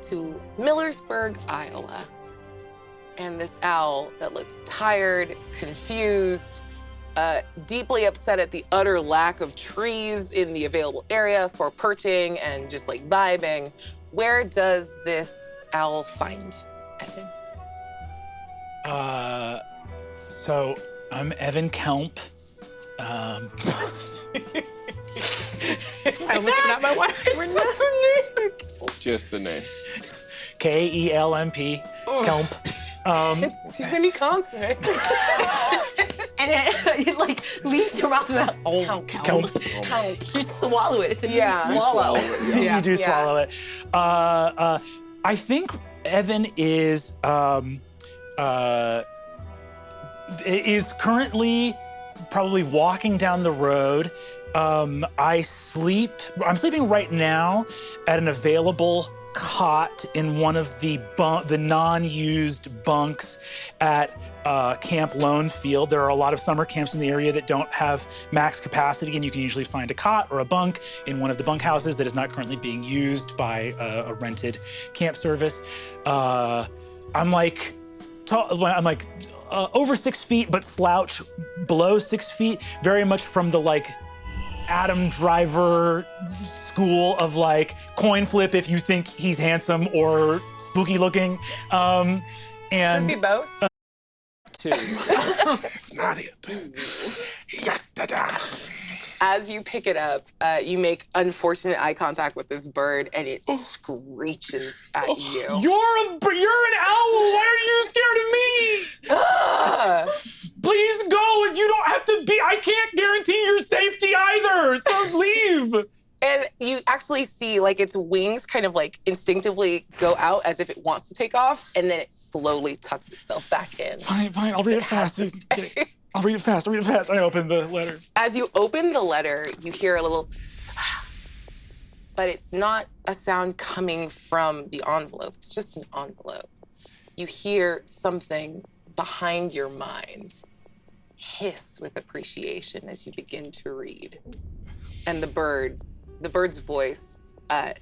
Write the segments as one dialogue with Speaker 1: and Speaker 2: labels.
Speaker 1: to Millersburg, Iowa. And this owl that looks tired, confused, deeply upset at the utter lack of trees in the available area for perching and just like vibing. Where does this owl find Evan?
Speaker 2: So I'm Evan Kelmp.
Speaker 3: I almost forgot my wife.
Speaker 4: Just the name.
Speaker 2: Kelmp. Kelmp.
Speaker 1: It's too many consonants.
Speaker 3: And it like leaves your mouth about
Speaker 2: Kelmp.
Speaker 3: You swallow it. It's a swallow.
Speaker 2: You do swallow it. I think Evan is currently probably walking down the road. I'm sleeping right now at an available cot in one of the non-used bunks at Camp Lone Field. There are a lot of summer camps in the area that don't have max capacity, and you can usually find a cot or a bunk in one of the bunkhouses that is not currently being used by a rented camp service. I'm like over 6 feet, but slouch below 6 feet, very much from the like Adam Driver school of like coin flip if you think he's handsome or spooky looking. And
Speaker 1: Could be both.
Speaker 2: Two.
Speaker 4: It's not it.
Speaker 1: As you pick it up, you make unfortunate eye contact with this bird, and it screeches at you.
Speaker 2: You're an owl. Why are you scared of me? Please go. If you don't have to be, I can't guarantee your safety either. So leave.
Speaker 1: And you actually see like its wings kind of like instinctively go out as if it wants to take off, and then it slowly tucks itself back in.
Speaker 2: Fine. I'll read it fast. I'll read it fast. I open the letter.
Speaker 1: As you open the letter, you hear a little, but it's not a sound coming from the envelope. It's just an envelope. You hear something behind your mind hiss with appreciation as you begin to read. And the bird's voice, an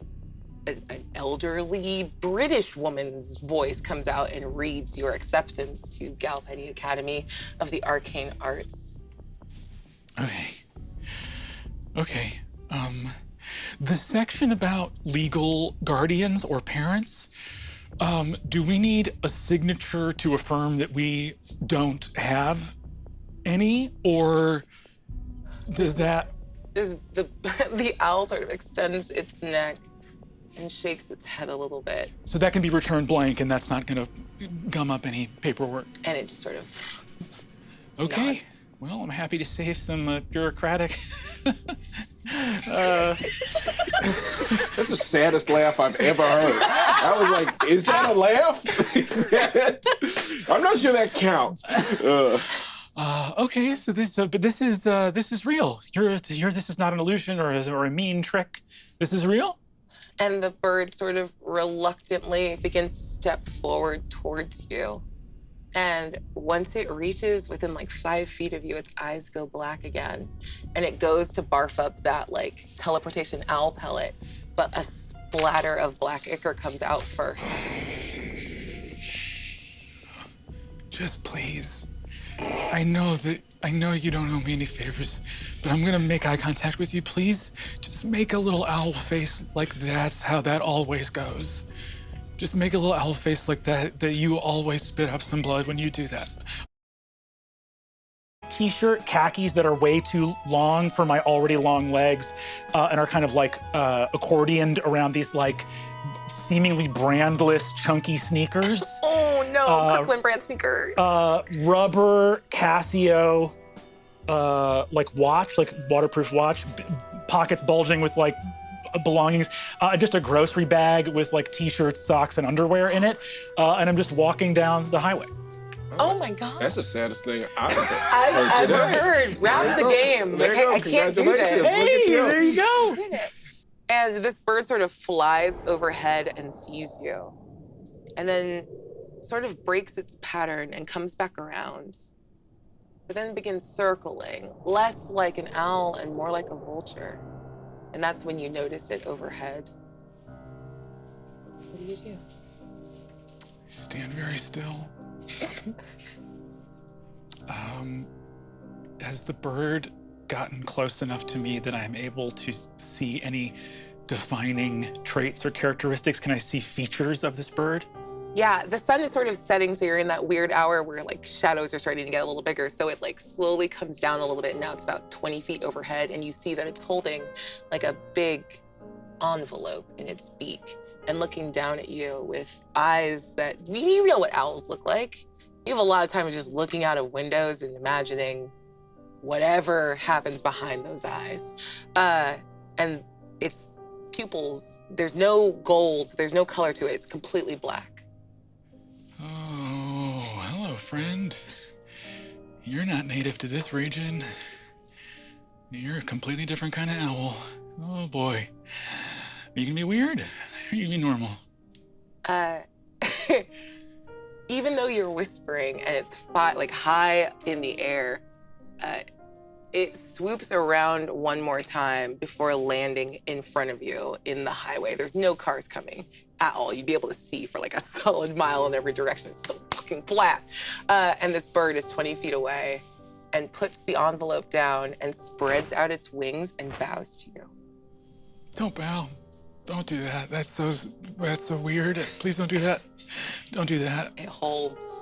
Speaker 1: elderly British woman's voice comes out and reads your acceptance to Galpenny Academy of the Arcane Arts.
Speaker 2: Okay. The section about legal guardians or parents, do we need a signature to affirm that we don't have any, or does that?
Speaker 1: The owl sort of extends its neck and shakes its head a little bit.
Speaker 2: So that can be returned blank, and that's not gonna gum up any paperwork.
Speaker 1: And it just sort of
Speaker 2: Okay.
Speaker 1: nods.
Speaker 2: Well, I'm happy to save some bureaucratic.
Speaker 4: That's the saddest laugh I've ever heard. I was like, is that a laugh? I'm not sure that counts.
Speaker 2: Okay, so this is real. This is not an illusion or a mean trick. This is real.
Speaker 1: And the bird sort of reluctantly begins to step forward towards you. And once it reaches within like 5 feet of you, its eyes go black again. And it goes to barf up that like teleportation owl pellet, but a splatter of black ichor comes out first.
Speaker 2: Just please. I know you don't owe me any favors, but I'm gonna make eye contact with you. Please, just make a little owl face like that's how that always goes. Just make a little owl face like that you always spit up some blood when you do that. T-shirt, khakis that are way too long for my already long legs, and are kind of like accordioned around these like seemingly brandless, chunky sneakers.
Speaker 1: Oh no, Kirkland brand sneakers.
Speaker 2: Rubber Casio, like watch, like waterproof watch, pockets bulging with like belongings, just a grocery bag with like t-shirts, socks, and underwear in it, and I'm just walking down the highway.
Speaker 1: Oh my God.
Speaker 4: That's the saddest thing
Speaker 1: I've ever heard. Round the game.
Speaker 4: There you go.
Speaker 1: I can't do this.
Speaker 2: Hey, there you go.
Speaker 1: Did it. And this bird sort of flies overhead and sees you, and then sort of breaks its pattern and comes back around, but then begins circling, less like an owl and more like a vulture. And that's when you notice it overhead. What do you do?
Speaker 5: Stand very still. Has the bird gotten close enough to me that I'm able to see any defining traits or characteristics? Can I see features of this bird?
Speaker 1: Yeah, the sun is sort of setting, so you're in that weird hour where like shadows are starting to get a little bigger. So it like slowly comes down a little bit. Now it's about 20 feet overhead, and you see that it's holding like a big envelope in its beak and looking down at you with eyes that, you know what owls look like. You have a lot of time of just looking out of windows and imagining whatever happens behind those eyes. And its pupils, there's no gold, there's no color to it. It's completely black.
Speaker 5: Oh, hello, friend. You're not native to this region. You're a completely different kind of owl. Oh boy. Are you gonna be weird? Or are you gonna be normal?
Speaker 1: Even though you're whispering and it's like high in the air, it swoops around one more time before landing in front of you in the highway. There's no cars coming at all. You'd be able to see for like a solid mile in every direction. It's so fucking flat. And this bird is 20 feet away and puts the envelope down and spreads out its wings and bows to you.
Speaker 5: Don't bow. Don't do that. That's so weird. Please don't do that. Don't do that.
Speaker 1: It holds.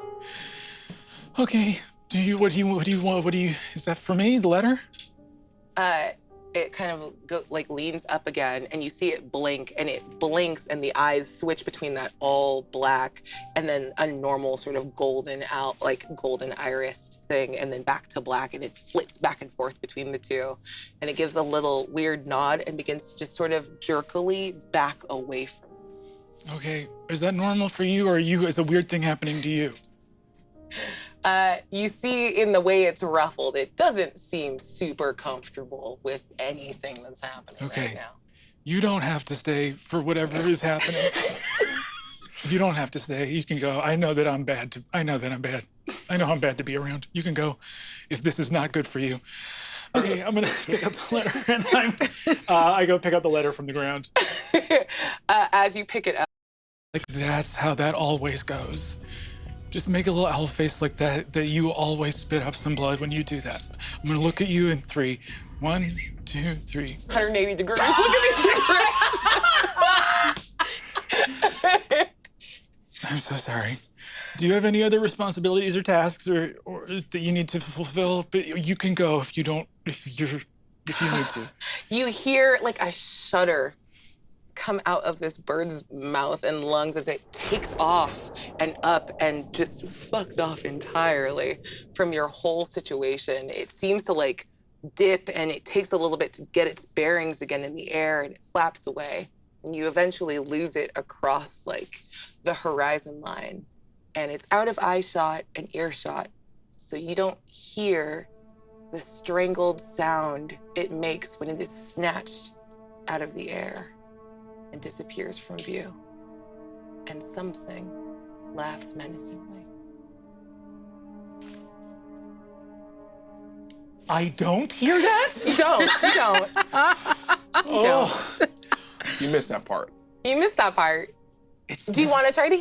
Speaker 5: Okay. What do you want? Is that for me, the letter?
Speaker 1: It kind of leans up again, and you see it blink, and it blinks, and the eyes switch between that all black and then a normal sort of golden iris thing, and then back to black, and it flits back and forth between the two. And it gives a little weird nod and begins to just sort of jerkily back away from you.
Speaker 5: Okay. Is that normal for you, or is a weird thing happening to you?
Speaker 1: You see in the way it's ruffled, it doesn't seem super comfortable with anything that's happening right now.
Speaker 5: You don't have to stay for whatever is happening. You don't have to stay. You can go. I know that I'm bad. I know I'm bad to be around. You can go if this is not good for you. Okay, I'm gonna pick up the letter, and I go pick up the letter from the ground.
Speaker 1: As you pick it up.
Speaker 5: Like, that's how that always goes. Just make a little owl face like that you always spit up some blood when you do that. I'm gonna look at you in 3. 1, 2, 3.
Speaker 1: 180 degrees. Look at me.
Speaker 5: I'm so sorry. Do you have any other responsibilities or tasks or that you need to fulfill? But you can go if you need to.
Speaker 1: You hear like a shudder come out of this bird's mouth and lungs as it takes off and up and just fucks off entirely from your whole situation. It seems to like dip, and it takes a little bit to get its bearings again in the air, and it flaps away. And you eventually lose it across like the horizon line, and it's out of eye shot and earshot. So you don't hear the strangled sound it makes when it is snatched out of the air and disappears from view. And something laughs menacingly.
Speaker 2: I don't hear that?
Speaker 1: You don't.
Speaker 2: Oh.
Speaker 4: You missed that part.
Speaker 1: You missed that part.
Speaker 2: It's
Speaker 1: Do you want to try to hear